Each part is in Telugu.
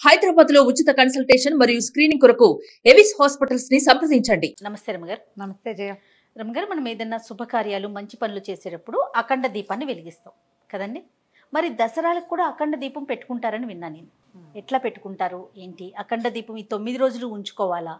హైదరాబాద్ లో ఉచిత కన్సల్టేషన్ మరియు స్క్రీనింగ్ కొరకు ఎవిస్ హాస్పిటల్స్ ని సంప్రదించండి. నమస్తే రమగారు. నమస్తే జయ. రమగారు, మనం ఏదైనా శుభకార్యాలు మంచి పనులు చేసేటప్పుడు అఖండ దీపాన్ని వెలిగిస్తాం కదండి. మరి దసరాలకు కూడా అఖండ దీపం పెట్టుకుంటారని విన్నా నేను. ఎట్లా పెట్టుకుంటారు ఏంటి? అఖండ దీపం ఈ 9 రోజులు ఉంచుకోవాలా?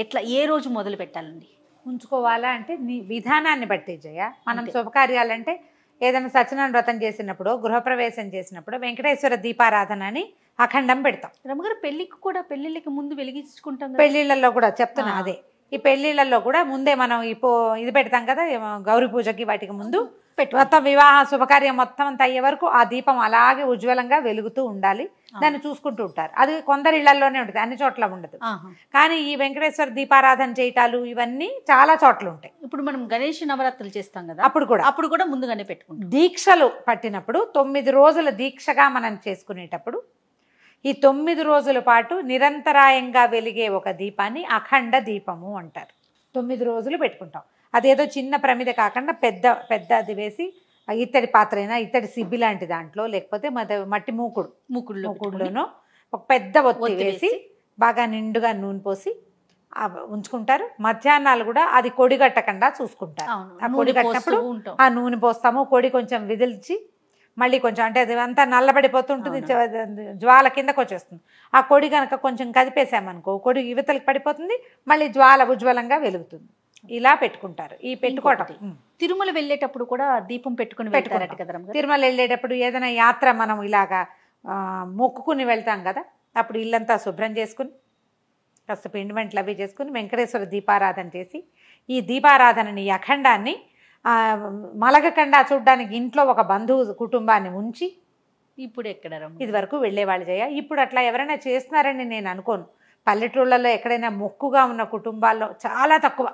ఎట్లా ఏ రోజు మొదలు పెట్టాలండి? ఉంచుకోవాలా అంటే నీ విధానాన్ని బట్టి జయ. మనం శుభకార్యాలంటే ఏదైనా సత్యనారాయణ వ్రతం చేసినప్పుడు, గృహప్రవేశం చేసినప్పుడు వెంకటేశ్వర దీపారాధన అని అఖండం పెడతాం. రమగారు, పెళ్లికి కూడా పెళ్లిళ్ళకి ముందు వెలిగించుకుంటాం. పెళ్లిళ్ళల్లో కూడా చెప్తున్నా అదే. ఈ పెళ్లిళ్ళల్లో కూడా ముందే మనం ఇది పెడతాం కదా, గౌరీ పూజకి వాటికి ముందు మొత్తం వివాహ శుభకార్యం మొత్తం అంతా అయ్యే వరకు ఆ దీపం అలాగే ఉజ్వలంగా వెలుగుతూ ఉండాలి. దాన్ని చూసుకుంటూ ఉంటారు. అది కొందరి ఇళ్లలోనే ఉంటుంది, అన్ని చోట్ల ఉండదు. కానీ ఈ వెంకటేశ్వర దీపారాధన చేయటాలు ఇవన్నీ చాలా చోట్ల ఉంటాయి. ఇప్పుడు మనం గణేష్ నవరాత్రులు చేస్తాం కదా, అప్పుడు కూడా ముందుగానే పెట్టుకుంటాం. దీక్షలు పట్టినప్పుడు 9 రోజుల దీక్షగా మనం చేసుకునేటప్పుడు ఈ 9 రోజుల పాటు నిరంతరాయంగా వెలిగే ఒక దీపాన్ని అఖండ దీపము అంటారు. 9 రోజులు పెట్టుకుంటాం. అదేదో చిన్న ప్రమిద కాకుండా పెద్దది వేసి, ఇత్తడి పాత్ర అయినా ఇత్తడి సిబ్బి లాంటి దాంట్లో, లేకపోతే మట్టి మూకుడులోనో ఒక పెద్ద ఒత్తి వేసి బాగా నిండుగా నూనె పోసి ఉంచుకుంటారు. మధ్యాహ్నాలు కూడా అది కొడిగట్టకుండా చూసుకుంటారు. ఆ కొడిగట్టినప్పుడు ఆ నూనె పోస్తాము. కొడి కొంచెం విదిల్చి మళ్ళీ కొంచెం, అంటే అది అంతా నల్లబడిపోతుంటుంది, జ్వాల కిందకు వచ్చేస్తుంది. ఆ కొడి కనుక కొంచెం కదిపేసామనుకో, కొడి యువతలకు పడిపోతుంది, మళ్ళీ జ్వాల ఉజ్వలంగా వెలుగుతుంది. ఇలా పెట్టుకుంటారు. ఈ పెట్టుకోవటం తిరుమల వెళ్ళేటప్పుడు కూడా దీపం పెట్టుకుంటారట కదా. తిరుమల వెళ్ళేటప్పుడు ఏదైనా యాత్ర మనం ఇలాగా మొక్కుకుని వెళ్తాం కదా, అప్పుడు ఇల్లంతా శుభ్రం చేసుకుని కాస్త పిండి వంటలు అవి చేసుకుని వెంకటేశ్వర దీపారాధన చేసి, ఈ దీపారాధనని అఖండాన్ని మలగకుండా చూడ్డానికి ఇంట్లో ఒక బంధువు కుటుంబాన్ని ఉంచి, ఇప్పుడు ఎక్కడ ఇది వరకు వెళ్ళేవాళ్ళు చేయ. ఇప్పుడు అట్లా ఎవరైనా చేస్తున్నారని నేను అనుకోను. పల్లెటూళ్ళలో ఎక్కడైనా మొక్కుగా ఉన్న కుటుంబాల్లో చాలా తక్కువ.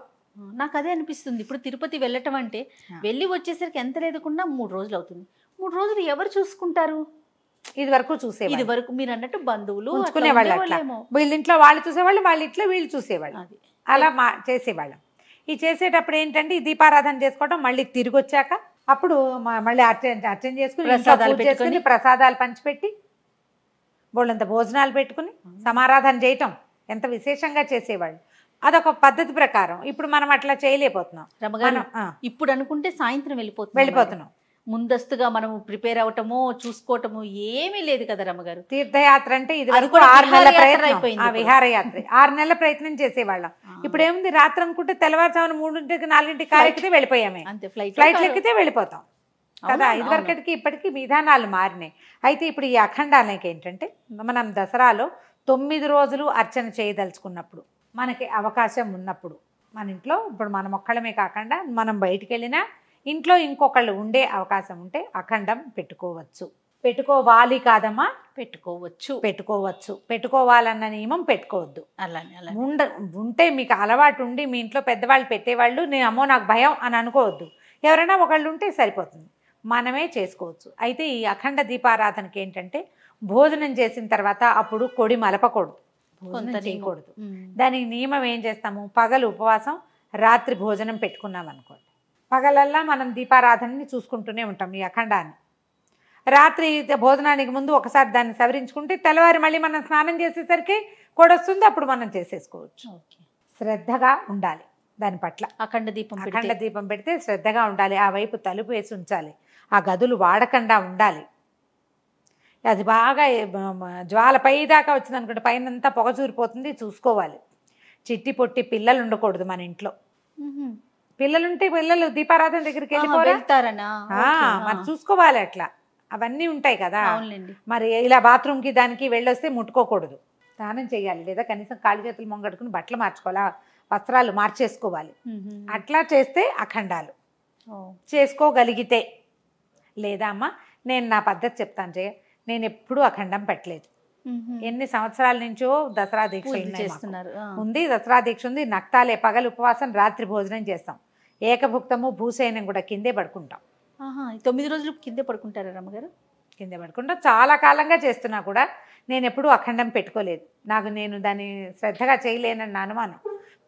నాకు అదే అనిపిస్తుంది. ఇప్పుడు తిరుపతి వెళ్ళటం అంటే వెళ్ళి వచ్చేసరికి ఎంత లేదకుండా 3 రోజులు అవుతుంది. 3 రోజులు ఎవరు చూసుకుంటారు? ఇది వరకు చూసేవాళ్ళు. ఇది వరకు మీరు అన్నట్టు బంధువులు ఉంచుకునేవాళ్ళు. అట్లా వీళ్ళ ఇంట్లో వాళ్ళు చూసేవాళ్ళు, వాళ్ళ ఇంట్లో వీళ్ళు చూసేవాళ్ళు. అలా చేసేవాళ్ళం. ఈ చేసేటప్పుడు ఏంటంటే ఈ దీపారాధన చేసుకోవడం, మళ్ళీ తిరిగి వచ్చాక అప్పుడు మళ్ళీ అర్చన చేసుకుని ప్రసాదాలు పంచిపెట్టి బోళ్ళంత భోజనాలు పెట్టుకుని సమారాధన చేయటం ఎంత విశేషంగా చేసేవాళ్ళు. అదొక పద్ధతి ప్రకారం. ఇప్పుడు మనం అట్లా చేయలేకపోతున్నాం. ఇప్పుడు అనుకుంటే సాయంత్రం వెళ్ళిపోతున్నాం. ముందస్తుగా మనం ప్రిపేర్ అవటమో చూసుకోవటము ఏమీ లేదు కదా రమ్మగారు. తీర్థయాత్ర అంటే ఇది 6 నెలల ప్రయత్నం, విహారయాత్ర 6 నెలల ప్రయత్నం చేసేవాళ్ళం. ఇప్పుడు ఏముంది, రాత్రి అనుకుంటే తెల్లవారుజామున 3 4 కారెక్కితే వెళ్ళిపోయామే, అంతే. ఫ్లైట్ ఎక్కితే వెళ్ళిపోతాం కదా. ఇదివరకటికి ఇప్పటికీ విధానాలు మారినాయి. అయితే ఇప్పుడు ఈ అఖండాలకి ఏంటంటే, మనం దసరాలో 9 రోజులు అర్చన చేయదలుచుకున్నప్పుడు, మనకి అవకాశం ఉన్నప్పుడు, మన ఇంట్లో ఇప్పుడు మనం ఒక్కళ్ళమే కాకుండా మనం బయటికి వెళ్ళినా ఇంట్లో ఇంకొకళ్ళు ఉండే అవకాశం ఉంటే అఖండం పెట్టుకోవచ్చు. పెట్టుకోవాలి కాదమ్మా, పెట్టుకోవచ్చు. పెట్టుకోవాలన్న నియమం పెట్టుకోవద్దు. అలానే ఉంటే మీకు అలవాటు ఉండి మీ ఇంట్లో పెద్దవాళ్ళు పెట్టేవాళ్ళు, నేను అమ్మో నాకు భయం అని అనుకోవద్దు. ఎవరైనా ఒకళ్ళు ఉంటే సరిపోతుంది, మనమే చేసుకోవచ్చు. అయితే ఈ అఖండ దీపారాధనకి ఏంటంటే, భోజనం చేసిన తర్వాత అప్పుడు కొడి మలపకూడదు, భోజనం చేయకూడదు. దానికి నియమం ఏం చేస్తాము, పగలు ఉపవాసం, రాత్రి భోజనం పెట్టుకున్నాం అనుకోండి, పగలల్లా మనం దీపారాధనని చూసుకుంటూనే ఉంటాం ఈ అఖండాన్ని. రాత్రి భోజనానికి ముందు ఒకసారి దాన్ని సవరించుకుంటే తెల్లవారి మళ్ళీ మనం స్నానం చేసేసరికి కొడొస్తుంది, అప్పుడు మనం చేసేసుకోవచ్చు. శ్రద్ధగా ఉండాలి దాని పట్ల. అఖండ దీపం పెడితే శ్రద్ధగా ఉండాలి. ఆ వైపు తలుపు వేసి ఉంచాలి. ఆ గదులు వాడకుండా ఉండాలి. అది బాగా జ్వాల పై దాకా వచ్చింది అనుకుంటే పైనంతా పొగ చూరిపోతుంది, చూసుకోవాలి. చిట్టి పొట్టి పిల్లలు ఉండకూడదు మన ఇంట్లో. పిల్లలుంటే పిల్లలు దీపారాధన దగ్గరికి వెళ్ళిపోతారనా, మరి చూసుకోవాలి. అట్లా అవన్నీ ఉంటాయి కదా. మరి ఇలా బాత్రూమ్కి దానికి వెళ్ళొస్తే ముట్టుకోకూడదు, స్నానం చేయాలి. లేదా కనీసం కాళ్ళు చేతులు మొంగడుకుని బట్టలు మార్చుకోవాలి, వస్త్రాలు మార్చేసుకోవాలి. అట్లా చేస్తే అఖండాలు చేసుకోగలిగితే. లేదా అమ్మ, నేను నా పద్ధతి చెప్తాను జయ. నేను ఎప్పుడూ అఖండం పెట్టలేదు. ఎన్ని సంవత్సరాల నుంచో దసరా దీక్ష ఉంది. దసరా దీక్ష ఉంది. నక్తాలే, పగలు ఉపవాసం, రాత్రి భోజనం చేస్తాం. ఏకభుక్తము, భూశయనం కూడా కిందే పడుకుంటాం. 9 రోజులు కిందే పడుకుంటారా రమ్మగారు? కిందే పడుకుంటాం. చాలా కాలంగా చేస్తున్నా కూడా నేను ఎప్పుడూ అఖండం పెట్టుకోలేదు. నేను దాన్ని శ్రద్ధగా చేయలేనన్న అనుమానం.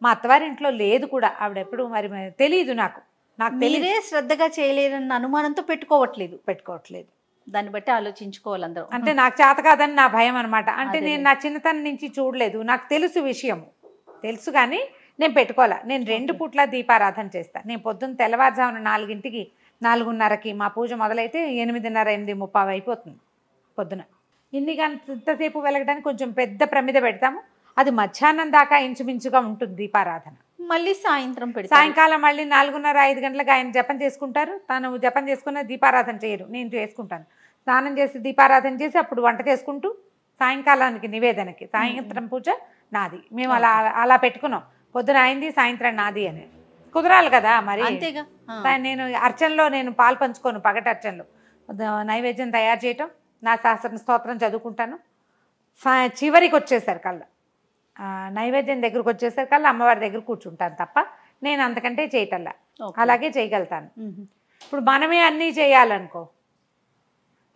మా అత్తవారింట్లో లేదు కూడా. ఆవిడెప్పుడు మరి తెలియదు నాకు. మీరే శ్రద్ధగా చేయలేదన్న అనుమానంతో పెట్టుకోవట్లేదు. దాన్ని బట్టి ఆలోచించుకోవాలి అందరూ. అంటే నాకు చేత కాదని నా భయం అనమాట. అంటే అదేలే. నేను నా చిన్నతనం నుంచి చూడలేదు, నాకు తెలుసు విషయం తెలుసు, కానీ నేను పెట్టుకోవాలా. నేను 2 పూట్ల దీపారాధన చేస్తాను. నేను పొద్దున్న తెల్లవారుజామున 4కి 4:30కి మా పూజ మొదలైతే 8:30 8:30 అయిపోతుంది పొద్దున. ఇన్ని గంటసేపు వెలగడానికి కొంచెం పెద్ద ప్రమిద పెడతాము. అది మధ్యాహ్నం దాకా ఇంచుమించుగా ఉంటుంది దీపారాధన. మళ్ళీ సాయంత్రం పెడతారు. సాయంకాలం మళ్ళీ 4:30 5 గంటలకు ఆయన జపం చేసుకుంటారు. తను జపం చేసుకున్న దీపారాధన చేయరు, నేను చేసుకుంటాను. స్నానం చేసి దీపారాధన చేసి అప్పుడు వంట చేసుకుంటూ సాయంకాలానికి నివేదనకి సాయంత్రం పూజ నాది. మేము అలా అలా పెట్టుకున్నాం. పొద్దున అయింది, సాయంత్రం నాది అని. కుదరాలి కదా మరి. అంతేగా. నేను అర్చనలో నేను పాలు పంచుకోను. పగటి అర్చనలో నైవేద్యం తయారు చేయటం, నా శాస్త్రం స్తోత్రం చదువుకుంటాను. చివరికి వచ్చేసరికల్లా నైవేద్యం దగ్గరకు వచ్చేసరికల్లా అమ్మవారి దగ్గర కూర్చుంటాను తప్ప నేను అంతకంటే చేయటల్లా. అలాగే చేయగలుగుతాను. ఇప్పుడు మనమే అన్నీ చేయాలనుకో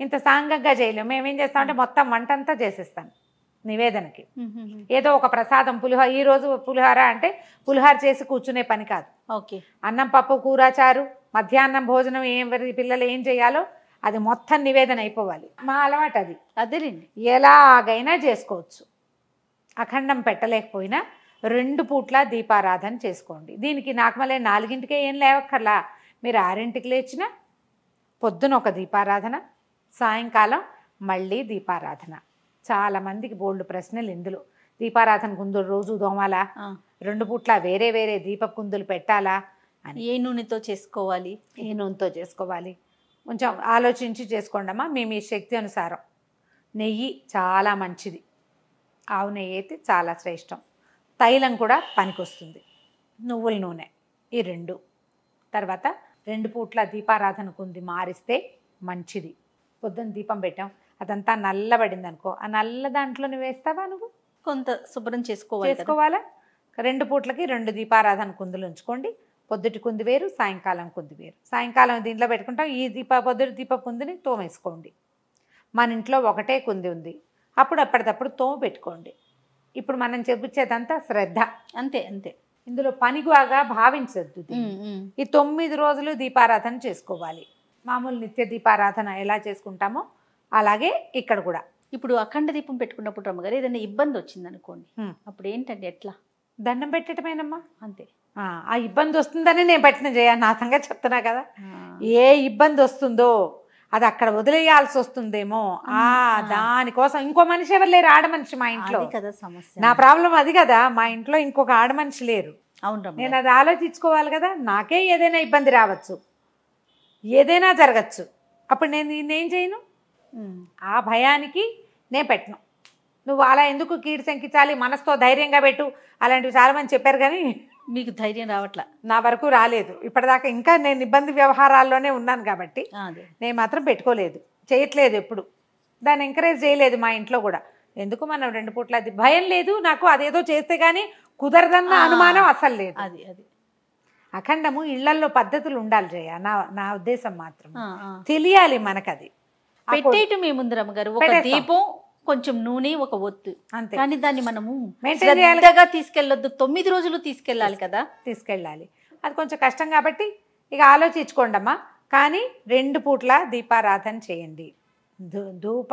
ఇంత సాంగంగా చేయలేము. మేమేం చేస్తామంటే మొత్తం వంట అంతా చేసేస్తాను నివేదనకి. ఏదో ఒక ప్రసాదం పులిహోర, ఈరోజు పులిహోర అంటే పులిహోర చేసి కూర్చునే పని కాదు. ఓకే. అన్నం పప్పు కూర చారు, మధ్యాహ్నం భోజనం పిల్లలు ఏం చేయాలో అది మొత్తం నివేదన అయిపోవాలి. మా అలవాటు అది. అదేలేండి. ఎలాగైనా చేసుకోవచ్చు. అఖండం పెట్టలేకపోయినా 2 పూట్ల దీపారాధన చేసుకోండి. దీనికి నాకు మళ్ళీ 4కే ఏం లేవక్కర్లా. మీరు 6కి లేచినా పొద్దున ఒక దీపారాధన, సాయంకాలం మళ్ళీ దీపారాధన. చాలామందికి బోల్డ్ ప్రశ్నలు ఇందులో. దీపారాధన కుందులు రోజు దోమాలా, 2 పూట్ల వేరే వేరే దీప కుందులు పెట్టాలా అని. ఏ నూనెతో చేసుకోవాలి, ఏ నూనెతో చేసుకోవాలి కొంచెం ఆలోచించి చేసుకోండమ్మా. మీ శక్తి అనుసారం. నెయ్యి చాలా మంచిది. ఆవు నెయ్యి అయితే చాలా శ్రేష్టం. తైలం కూడా పనికొస్తుంది. నువ్వుల నూనె, ఈ 2. తర్వాత 2 పూట్ల దీపారాధన కుంది మారిస్తే మంచిది. పొద్దున్న దీపం పెట్టాం, అదంతా నల్లబడింది అనుకో, ఆ నల్ల దాంట్లోనే వేస్తావా నువ్వు? కొంత శుభ్రం చేసుకోవాలా? 2 పూట్లకి 2 దీపారాధన కుందులు ఉంచుకోండి. పొద్దుటి కుంది వేరు, సాయంకాలం కుంది వేరు. సాయంకాలం దీంట్లో పెట్టుకుంటాం. ఈ పొద్దుటి దీప కుందిని తోమేసుకోండి. మన ఇంట్లో ఒకటే కుంది ఉంది, అప్పుడు అప్పటికప్పుడు తోమ పెట్టుకోండి. ఇప్పుడు మనం చెప్పుచ్చేదంతా శ్రద్ధ. అంతే అంతే. ఇందులో పనిగా భావించద్దు. ఈ 9 రోజులు దీపారాధన చేసుకోవాలి. మామూలు నిత్య దీపారాధన ఎలా చేసుకుంటామో అలాగే ఇక్కడ కూడా. ఇప్పుడు అఖండ దీపం పెట్టుకున్నప్పుడు రమ్మగారు ఏదైనా ఇబ్బంది వచ్చింది అనుకోండి, అప్పుడు ఏంటంటే ఎట్లా? దండం పెట్టడమేనమ్మా. అంతే. ఆ ఇబ్బంది వస్తుందని నేను పెట్టిన నా సంగతి చెప్తున్నా కదా. ఏ ఇబ్బంది వస్తుందో అది అక్కడ వదిలేయాల్సి వస్తుందేమో, దానికోసం ఇంకో మనిషి ఎవరు లేరు, ఆడ మనిషి మా ఇంట్లో కదా సమస్య. నా ప్రాబ్లం అది కదా. మా ఇంట్లో ఇంకొక ఆడ మనిషి లేరు. అవును. నేను అది ఆలోచించుకోవాలి కదా. నాకే ఏదైనా ఇబ్బంది రావచ్చు, ఏదైనా జరగచ్చు. అప్పుడు నేను ఏం చేయను? ఆ భయానికి నేను పెట్టను. నువ్వు అలా ఎందుకు కీడు శంకించాలి, మనసుతో ధైర్యంగా పెట్టు, అలాంటివి చాలామంది చెప్పారు. కానీ మీకు ధైర్యం రావట్లా? నా వరకు రాలేదు ఇప్పటిదాకా. ఇంకా నేను ఇబ్బంది వ్యవహారాల్లోనే ఉన్నాను కాబట్టి నేను మాత్రం పెట్టుకోలేదు, చేయట్లేదు, ఎప్పుడు దాన్ని ఎంకరేజ్ చేయలేదు మా ఇంట్లో కూడా. ఎందుకు మనం 2 పూట్ల అది భయం లేదు నాకు. అదేదో చేస్తే కానీ కుదరదన్న అనుమానం అసలు లేదు. అది అఖండము ఇళ్లల్లో పద్ధతులు ఉండాలి జయ, నా ఉద్దేశం మాత్రం. తెలియాలి మనకది. పెట్టేయటం ఏముంది రమ్మగారు, ఒక దీపం, కొంచెం నూనె, ఒక ఒత్తు, అంతే. కానీ దాన్ని మనము శ్రద్ధగా తీసుకెళ్ళొద్దు. 9 రోజులు తీసుకెళ్ళాలి కదా. తీసుకెళ్ళాలి. అది కొంచెం కష్టం కాబట్టి ఇక ఆలోచించుకోండమ్మా. కానీ 2 పూట్ల దీపారాధన చేయండి. ధూప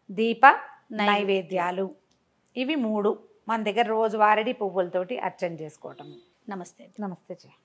దీప నైవేద్యాలు ఇవి 3 మన దగ్గర రోజు వారడి పువ్వులతోటి అర్చన చేసుకోవటం. నమస్తే. నమస్తే జయ.